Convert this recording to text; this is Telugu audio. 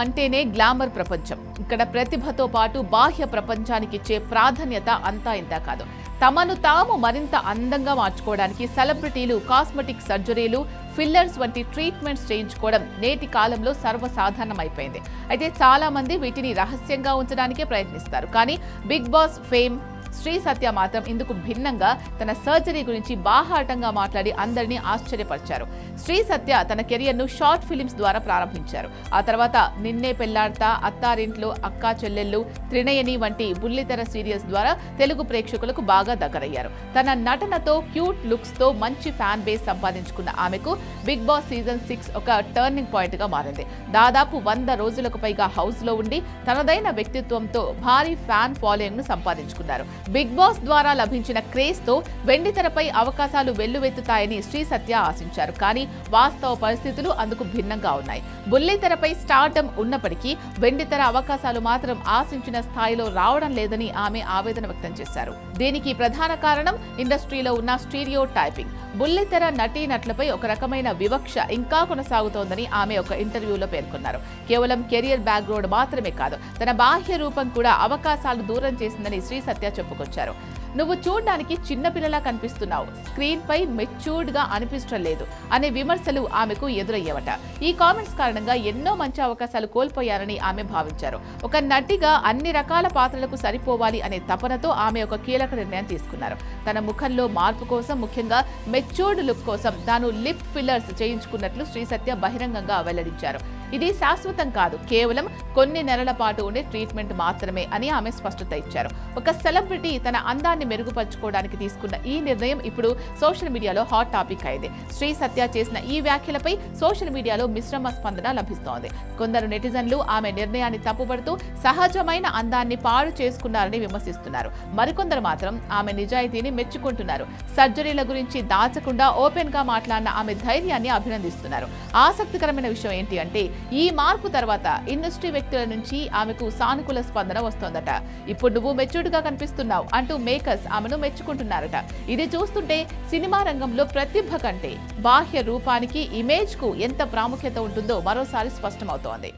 అంటేనే గ్లామర్ ప్రపంచం. ఇక్కడ ప్రతిభతో పాటు బాహ్య ప్రపంచానికి ఇచ్చే ప్రాధాన్యత అంతా ఇంతా కాదు. తమను తాము మరింత అందంగా మార్చుకోవడానికి సెలబ్రిటీలు కాస్మెటిక్ సర్జరీలు, ఫిల్లర్స్ వంటి ట్రీట్మెంట్స్ చేయించుకోవడం నేటి కాలంలో సర్వసాధారణమైపోయింది. అయితే చాలా మంది వీటిని రహస్యంగా ఉంచడానికే ప్రయత్నిస్తారు. కానీ బిగ్ బాస్ ఫేమ్ శ్రీ సత్య మాత్రం ఇందుకు భిన్నంగా తన సర్జరీ గురించి బాహాటంగా మాట్లాడి అందరినీ ఆశ్చర్యపరిచారు. శ్రీ సత్య తన కెరియర్ను షార్ట్ ఫిలిమ్స్ ద్వారా ప్రారంభించారు. ఆ తర్వాత నిన్నే పెళ్లాడతా, అత్తారింట్లో, అక్కా చెల్లెళ్ళు, త్రినయని వంటి బుల్లితెర సీరియల్స్ ద్వారా తెలుగు ప్రేక్షకులకు బాగా దగ్గరయ్యారు. తన నటనతో, క్యూట్ లుక్స్ తో మంచి ఫ్యాన్ బేస్ సంపాదించుకున్న ఆమెకు బిగ్ బాస్ సీజన్ 6 ఒక టర్నింగ్ పాయింట్ గా మారింది. దాదాపు 100 రోజులకు పైగా హౌస్ లో ఉండి తనదైన వ్యక్తిత్వంతో భారీ ఫ్యాన్ ఫాలోయింగ్ ను సంపాదించుకున్నారు. బిగ్ బాస్ ద్వారా లభించిన క్రేజ్ తో వెండితెరపై అవకాశాలు వెల్లువెత్తుతాయని శ్రీ సత్య ఆశించారు. కానీ వాస్తవ పరిస్థితులు అందుకు భిన్నంగా ఉన్నాయి. బుల్లితెరపై స్టార్డమ్ ఉన్నప్పటికీ వెండితెర అవకాశాలు మాత్రం ఆశించిన స్థాయిలో రావడం లేదని ఆమె ఆవేదన వ్యక్తం చేశారు. దీనికి ప్రధాన కారణం ఇండస్ట్రీలో ఉన్న స్టీరియో టైపింగ్. బుల్లితెర నటీనటులపై ఒక రకమైన వివక్ష ఇంకా కొనసాగుతోందని ఆమె ఒక ఇంటర్వ్యూలో పేర్కొన్నారు. కేవలం కెరియర్ బ్యాక్గ్రౌండ్ మాత్రమే కాదు, తన బాహ్య రూపం కూడా అవకాశాలు దూరం చేసిందని శ్రీ సత్య చెప్పుకొచ్చారు. నువ్వు చూడ్డానికి చిన్నపిల్లలా కనిపిస్తున్నావు, స్క్రీన్ పై మెచ్యూర్డ్ గా అనిపించడం లేదు అనే విమర్శలు ఆమెకు ఎదురయ్యేవట. ఈ కామెంట్స్ కారణంగా ఎన్నో మంచి అవకాశాలు కోల్పోయారని ఆమె భావించారు. ఒక నటిగా అన్ని రకాల పాత్రలకు సరిపోవాలి అనే తపనతో ఆమె ఒక కీలక నిర్ణయం తీసుకున్నారు. తన ముఖంలో మార్పు కోసం, ముఖ్యంగా మెచ్యూర్డ్ లుక్ కోసం తాను లిప్ ఫిల్లర్స్ చేయించుకున్నట్లు శ్రీ సత్య బహిరంగంగా వెల్లడించారు. ఇది శాశ్వతం కాదు, కేవలం కొన్ని నెలల పాటు ఉండే ట్రీట్మెంట్ మాత్రమే అని ఆమె స్పష్టత ఇచ్చారు. ఒక సెలబ్రిటీ తన అందాన్ని మెరుగుపరచుకోవడానికి తీసుకున్న ఈ నిర్ణయం ఇప్పుడు సోషల్ మీడియాలో హాట్ టాపిక్ అయింది. శ్రీ సత్య చేసిన ఈ వ్యాఖ్యలపై సోషల్ మీడియాలో మిశ్రమ స్పందన లభిస్తోంది. కొందరు నెటిజన్లు ఆమె నిర్ణయాన్ని తప్పుపడుతూ సహజమైన అందాన్ని పాడు చేసుకున్నారని విమర్శిస్తున్నారు. మరికొందరు మాత్రం ఆమె నిజాయితీని మెచ్చుకుంటున్నారు. సర్జరీల గురించి దాచకుండా ఓపెన్ గా మాట్లాడిన ఆమె ధైర్యాన్ని అభినందిస్తున్నారు. ఆసక్తికరమైన విషయం ఏంటి అంటే, ఈ మార్పు తర్వాత ఇండస్ట్రీ వ్యక్తుల నుంచి ఆమెకు సానుకూల స్పందన వస్తోందట. ఇప్పుడు నువ్వు మెచ్యూర్డ్ గా కనిపిస్తున్నావు అంటూ మేకర్స్ ఆమెను మెచ్చుకుంటున్నారట. ఇది చూస్తుంటే సినిమా రంగంలో ప్రతిభ కంటే బాహ్య రూపానికి, ఇమేజ్ కు ఎంత ప్రాముఖ్యత ఉంటుందో మరోసారి స్పష్టమవుతోంది.